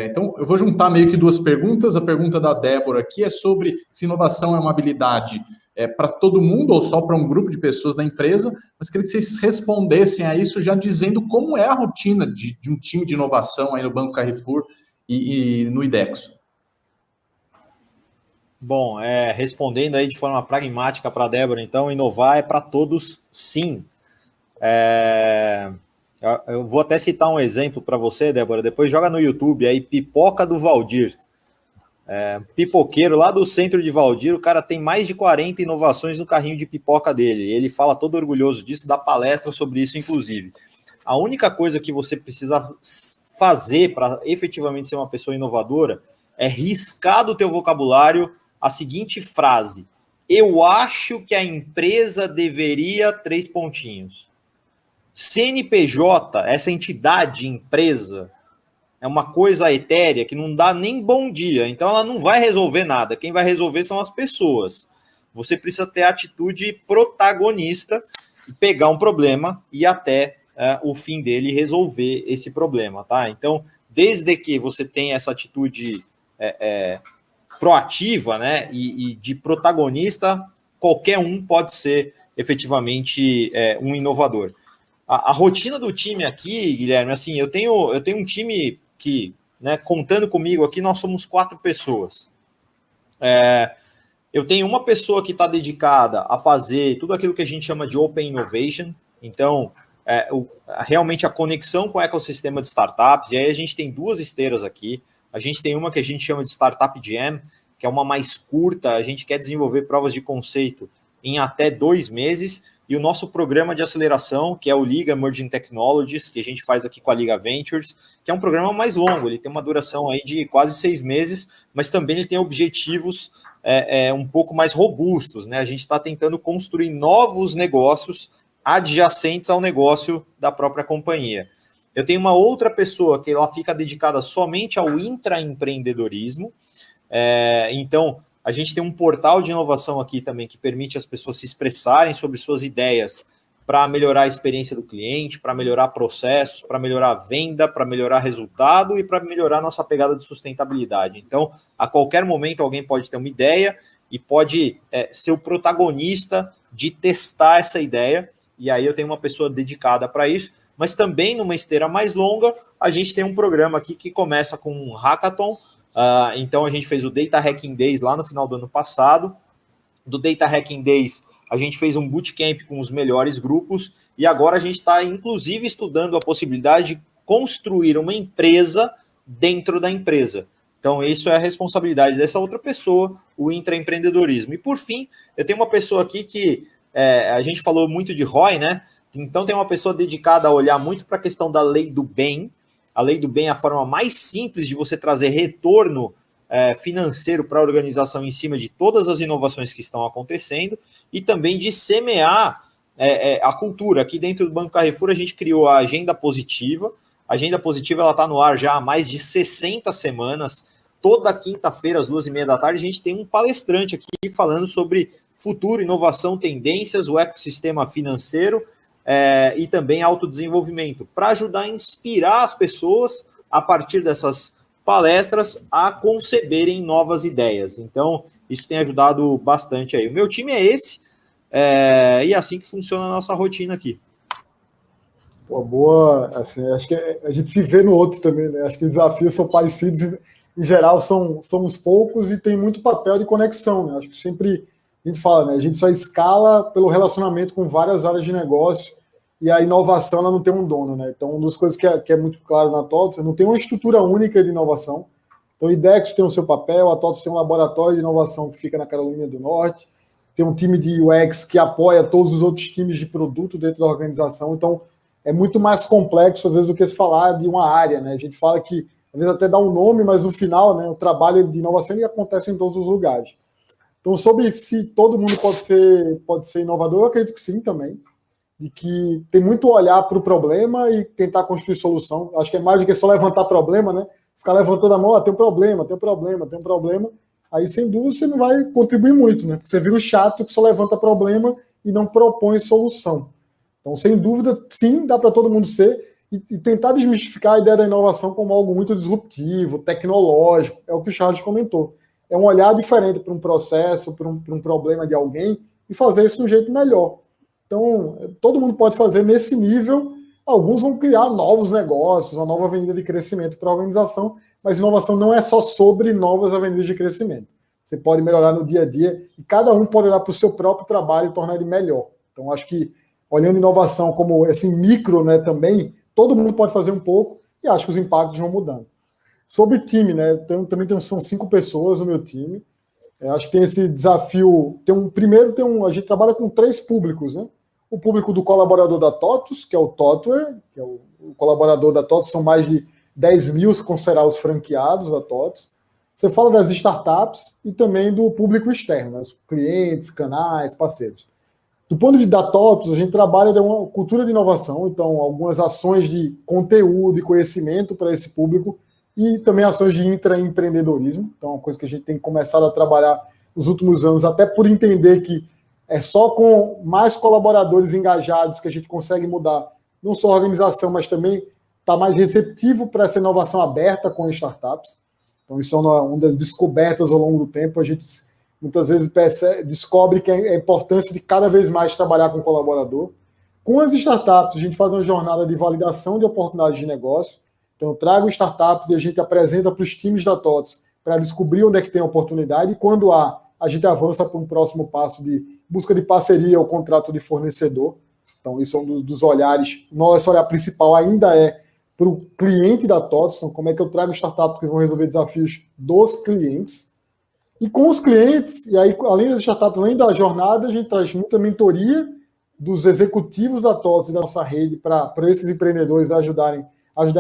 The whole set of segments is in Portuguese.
Então, eu vou juntar meio que duas perguntas. A pergunta da Débora aqui é sobre se inovação é uma habilidade para todo mundo ou só para um grupo de pessoas da empresa, mas queria que vocês respondessem a isso já dizendo como é a rotina de um time de inovação aí no Banco Carrefour e no IDEXO. Bom, respondendo aí de forma pragmática para a Débora, então, inovar é para todos, sim. Eu vou até citar um exemplo para você, Débora, depois joga no YouTube aí, Pipoca do Valdir. Pipoqueiro lá do centro de Valdir, o cara tem mais de 40 inovações no carrinho de pipoca dele. Ele fala todo orgulhoso disso, dá palestra sobre isso, inclusive. A única coisa que você precisa fazer para efetivamente ser uma pessoa inovadora é riscar do teu vocabulário a seguinte frase: eu acho que a empresa deveria... CNPJ, essa entidade, empresa, é uma coisa etérea que não dá nem bom dia, então ela não vai resolver nada. Quem vai resolver são as pessoas. Você precisa ter atitude protagonista, pegar um problema e até o fim dele resolver esse problema, tá? Então, desde que você tenha essa atitude proativa, né, e de protagonista, qualquer um pode ser efetivamente um inovador. A rotina do time aqui, Guilherme, assim, eu tenho um time que, né, contando comigo aqui, nós somos 4 pessoas. Eu tenho uma pessoa que está dedicada a fazer tudo aquilo que a gente chama de Open Innovation, então, realmente a conexão com o ecossistema de startups, e aí a gente tem 2 esteiras aqui. A gente tem uma que a gente chama de Startup Jam, que é uma mais curta, a gente quer desenvolver provas de conceito em até 2 meses, e o nosso programa de aceleração, que é o Liga Emerging Technologies, que a gente faz aqui com a Liga Ventures, que é um programa mais longo, ele tem uma duração aí de quase 6 meses, mas também ele tem objetivos um pouco mais robustos, né? A gente está tentando construir novos negócios adjacentes ao negócio da própria companhia. Eu tenho uma outra pessoa que ela fica dedicada somente ao intraempreendedorismo, então a gente tem um portal de inovação aqui também que permite as pessoas se expressarem sobre suas ideias para melhorar a experiência do cliente, para melhorar processos, para melhorar a venda, para melhorar resultado e para melhorar a nossa pegada de sustentabilidade. Então, a qualquer momento alguém pode ter uma ideia e pode ser o protagonista de testar essa ideia, e aí eu tenho uma pessoa dedicada para isso, mas também numa esteira mais longa, a gente tem um programa aqui que começa com um hackathon. Então a gente fez o Data Hacking Days lá no final do ano passado. Do Data Hacking Days a gente fez um bootcamp com os melhores grupos e agora a gente está inclusive estudando a possibilidade de construir uma empresa dentro da empresa. Então isso é a responsabilidade dessa outra pessoa, o intraempreendedorismo. E por fim, eu tenho uma pessoa aqui que a gente falou muito de ROI, né? Então tem uma pessoa dedicada a olhar muito para a questão da lei do bem. A lei do bem é a forma mais simples de você trazer retorno financeiro para a organização em cima de todas as inovações que estão acontecendo e também de semear a cultura. Aqui dentro do Banco Carrefour a gente criou a Agenda Positiva. A Agenda Positiva está no ar já há mais de 60 semanas. Toda quinta-feira, às 2h30 da tarde, a gente tem um palestrante aqui falando sobre futuro, inovação, tendências, o ecossistema financeiro e também autodesenvolvimento, para ajudar a inspirar as pessoas, a partir dessas palestras, a conceberem novas ideias. Então, isso tem ajudado bastante aí. O meu time é esse, e é assim que funciona a nossa rotina aqui. Pô, boa, assim, acho que a gente se vê no outro também, né? Acho que os desafios são parecidos, em geral somos poucos e tem muito papel de conexão, né? Acho que sempre a gente fala, né? A gente só escala pelo relacionamento com várias áreas de negócio e a inovação ela não tem um dono, né? Então, uma das coisas que é muito claro na TOTVS, não tem uma estrutura única de inovação. Então, o IDEX tem o seu papel, a TOTVS tem um laboratório de inovação que fica na Carolina do Norte, tem um time de UX que apoia todos os outros times de produto dentro da organização. Então, é muito mais complexo, às vezes, do que se falar de uma área, né? A gente fala que, às vezes, até dá um nome, mas no final, né, o trabalho de inovação ele acontece em todos os lugares. Então, sobre se todo mundo pode ser inovador, eu acredito que sim também. De que tem muito olhar para o problema e tentar construir solução. Acho que é mais do que só levantar problema, né? Ficar levantando a mão, tem um problema, tem um problema, tem um problema. Aí, sem dúvida, você não vai contribuir muito, né? Porque você vira o chato que só levanta problema e não propõe solução. Então, sem dúvida, sim, dá para todo mundo ser. e tentar desmistificar a ideia da inovação como algo muito disruptivo, tecnológico, é o que o Charles comentou. É um olhar diferente para um processo, para um problema de alguém, e fazer isso de um jeito melhor. Então, todo mundo pode fazer nesse nível. Alguns vão criar novos negócios, uma nova avenida de crescimento para a organização, mas inovação não é só sobre novas avenidas de crescimento. Você pode melhorar no dia a dia, e cada um pode olhar para o seu próprio trabalho e tornar ele melhor. Então, acho que, olhando inovação como assim, micro, né, também, todo mundo pode fazer um pouco, e acho que os impactos vão mudando. Sobre time, né? São 5 pessoas no meu time. Acho que tem esse desafio. A gente trabalha com 3 públicos, né? O público do colaborador da TOTUS, que é o TOTWare, que é o colaborador da TOTUS, são mais de 10 mil, se considerar os franqueados da TOTUS. Você fala das startups e também do público externo, né? Os clientes, canais, parceiros. Do ponto de vista da TOTUS, a gente trabalha uma cultura de inovação, então algumas ações de conteúdo e conhecimento para esse público, e também ações de intraempreendedorismo. Então, é uma coisa que a gente tem começado a trabalhar nos últimos anos, até por entender que é só com mais colaboradores engajados que a gente consegue mudar, não só a organização, mas também estar mais receptivo para essa inovação aberta com startups. Então, isso é uma das descobertas ao longo do tempo. A gente muitas vezes descobre que é a importância de cada vez mais trabalhar com o colaborador. Com as startups, a gente faz uma jornada de validação de oportunidades de negócio. Então, eu trago startups e a gente apresenta para os times da TOTUS para descobrir onde é que tem oportunidade, e quando a gente avança para um próximo passo de busca de parceria ou contrato de fornecedor. Então, isso é um dos olhares. Nosso olhar principal ainda é para o cliente da TOTUS, então, como é que eu trago startups que vão resolver desafios dos clientes. E com os clientes, e aí, além das startups, além da jornada, a gente traz muita mentoria dos executivos da TOTUS e da nossa rede para esses empreendedores ajudar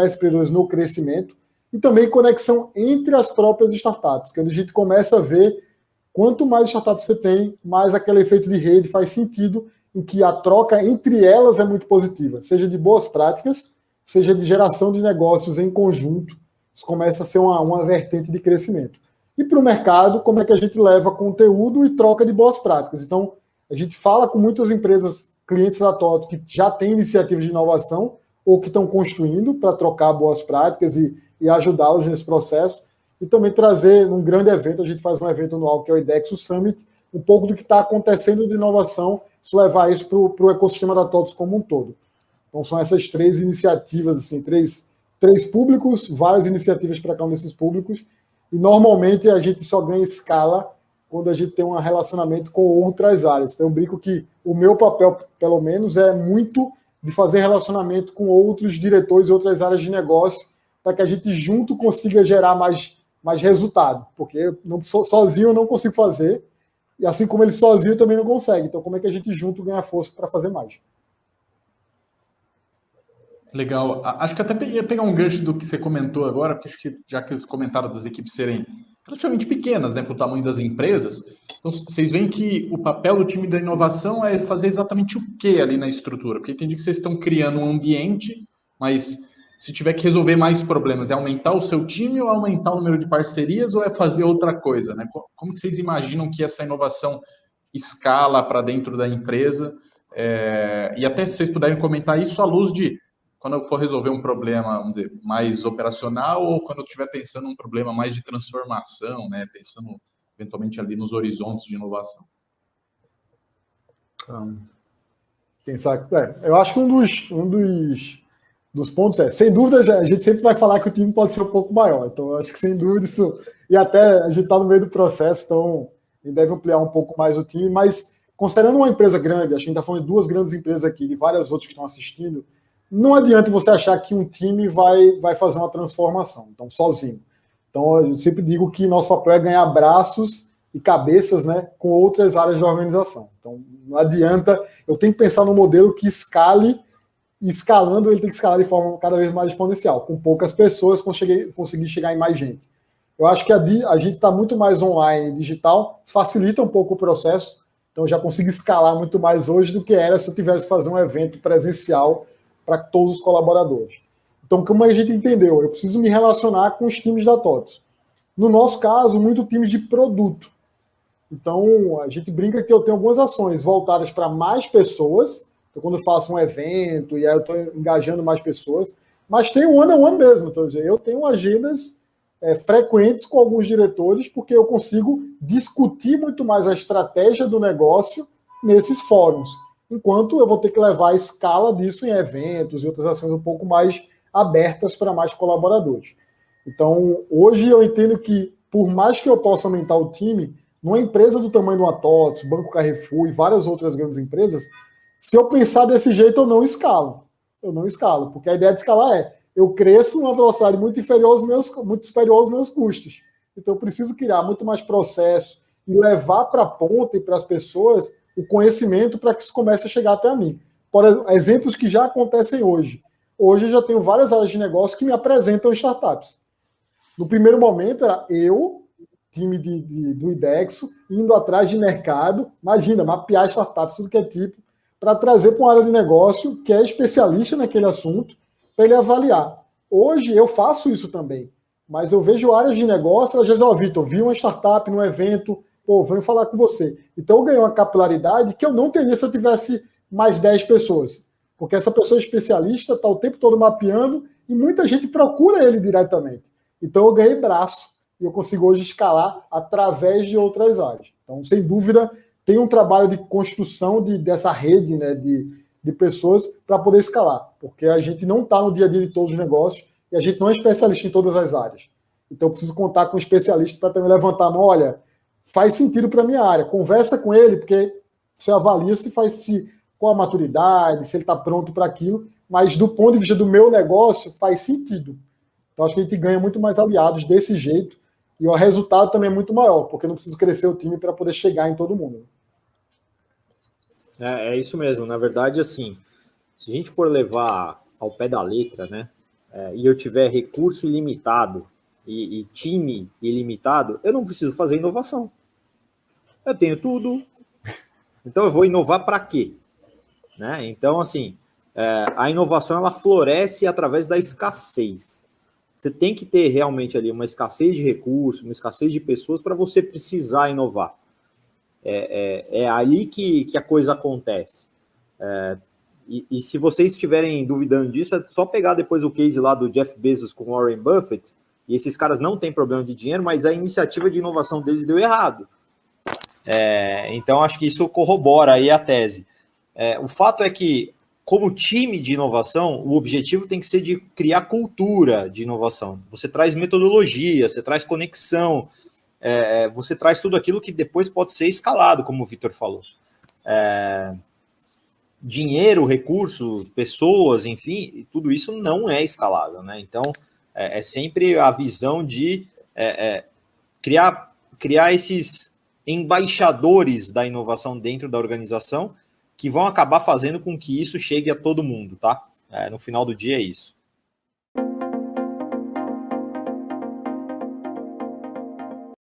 esses empreendedores no crescimento, e também conexão entre as próprias startups, que a gente começa a ver quanto mais startups você tem, mais aquele efeito de rede faz sentido, em que a troca entre elas é muito positiva, seja de boas práticas, seja de geração de negócios em conjunto. Isso começa a ser uma vertente de crescimento. E para o mercado, como é que a gente leva conteúdo e troca de boas práticas? Então, a gente fala com muitas empresas, clientes da TOTUS, que já têm iniciativas de inovação, ou que estão construindo para trocar boas práticas e ajudá-los nesse processo, e também trazer num grande evento. A gente faz um evento anual que é o IDEXO Summit, um pouco do que está acontecendo de inovação, se levar isso para o ecossistema da TOTUS como um todo. Então são essas 3 iniciativas, assim, três públicos, várias iniciativas para cada um desses públicos, e normalmente a gente só ganha escala quando a gente tem um relacionamento com outras áreas. Então eu brinco que o meu papel, pelo menos, é muito de fazer relacionamento com outros diretores e outras áreas de negócio, para que a gente junto consiga gerar mais resultado, porque sozinho eu não consigo fazer, e assim como ele sozinho também não consegue. Então, como é que a gente junto ganha força para fazer mais? Legal. Acho que até ia pegar um gancho do que você comentou agora, porque acho que já que os comentários das equipes serem relativamente pequenas, né, para o tamanho das empresas, então vocês veem que o papel do time da inovação é fazer exatamente o que ali na estrutura? Porque entendi que vocês estão criando um ambiente, mas se tiver que resolver mais problemas, é aumentar o seu time ou aumentar o número de parcerias ou é fazer outra coisa, né? Como que vocês imaginam que essa inovação escala para dentro da empresa? E até se vocês puderem comentar isso à luz de quando eu for resolver um problema, vamos dizer, mais operacional, ou quando eu estiver pensando num problema mais de transformação, né? Pensando eventualmente ali nos horizontes de inovação. Eu acho que um dos pontos sem dúvida, a gente sempre vai falar que o time pode ser um pouco maior. Então, eu acho que sem dúvida isso, e até a gente está no meio do processo, então a gente deve ampliar um pouco mais o time, mas considerando uma empresa grande, acho que a gente está falando de 2 grandes empresas aqui, e várias outras que estão assistindo, não adianta você achar que um time vai fazer uma transformação, então, sozinho. Então, eu sempre digo que nosso papel é ganhar braços e cabeças, né, com outras áreas da organização. Então, não adianta, eu tenho que pensar num modelo que escale, e escalando ele tem que escalar de forma cada vez mais exponencial, com poucas pessoas conseguir chegar em mais gente. Eu acho que a gente está muito mais online, digital, facilita um pouco o processo, então eu já consigo escalar muito mais hoje do que era se eu tivesse que fazer um evento presencial para todos os colaboradores. Então, como a gente entendeu? Eu preciso me relacionar com os times da TOTUS. No nosso caso, muito times de produto. Então, a gente brinca que eu tenho algumas ações voltadas para mais pessoas, Então, quando eu faço um evento e aí eu estou engajando mais pessoas, mas tem um one-on-one mesmo. Então, eu tenho agendas frequentes com alguns diretores, porque eu consigo discutir muito mais a estratégia do negócio nesses fóruns, enquanto eu vou ter que levar a escala disso em eventos e outras ações um pouco mais abertas para mais colaboradores. Então, hoje eu entendo que, por mais que eu possa aumentar o time, numa empresa do tamanho do TOTVS, Banco Carrefour e várias outras grandes empresas, se eu pensar desse jeito, eu não escalo. Eu não escalo, porque a ideia de escalar eu cresço numa velocidade muito superior aos meus custos. Então, eu preciso criar muito mais processo e levar para a ponta e para as pessoas o conhecimento para que isso comece a chegar até a mim. Por exemplos que já acontecem hoje. Hoje eu já tenho várias áreas de negócio que me apresentam startups. No primeiro momento era eu, time do IDEXO, indo atrás de mercado, imagina, mapear startups, tudo que é tipo, para trazer para uma área de negócio que é especialista naquele assunto, para ele avaliar. Hoje eu faço isso também, mas eu vejo áreas de negócio, às vezes, Vitor, vi uma startup num evento, venho falar com você. Então eu ganhei uma capilaridade que eu não teria se eu tivesse mais 10 pessoas. Porque essa pessoa especialista está o tempo todo mapeando e muita gente procura ele diretamente. Então eu ganhei braço e eu consigo hoje escalar através de outras áreas. Então, sem dúvida, tem um trabalho de construção dessa rede, né, de pessoas para poder escalar. Porque a gente não está no dia a dia de todos os negócios e a gente não é especialista em todas as áreas. Então eu preciso contar com um especialista para também levantar a mão, olha, faz sentido para a minha área. Conversa com ele, porque você avalia qual a maturidade, se ele está pronto para aquilo, mas do ponto de vista do meu negócio, faz sentido. Então, acho que a gente ganha muito mais aliados desse jeito e o resultado também é muito maior, porque eu não preciso crescer o time para poder chegar em todo mundo. É isso mesmo. Na verdade, assim, se a gente for levar ao pé da letra, né, e eu tiver recurso ilimitado e time ilimitado, eu não preciso fazer inovação. Eu tenho tudo. Então, eu vou inovar para quê? Né? Então, assim, a inovação ela floresce através da escassez. Você tem que ter realmente ali uma escassez de recursos, uma escassez de pessoas para você precisar inovar. É ali que a coisa acontece. E se vocês estiverem duvidando disso, é só pegar depois o case lá do Jeff Bezos com Warren Buffett, e esses caras não têm problema de dinheiro, mas a iniciativa de inovação deles deu errado. Então, acho que isso corrobora aí a tese. O fato é que, como time de inovação, o objetivo tem que ser de criar cultura de inovação. Você traz metodologia, você traz conexão, você traz tudo aquilo que depois pode ser escalado, como o Vitor falou. Dinheiro, recursos, pessoas, enfim, tudo isso não é escalável, né? Então, é sempre a visão de criar esses embaixadores da inovação dentro da organização que vão acabar fazendo com que isso chegue a todo mundo, tá? No final do dia é isso.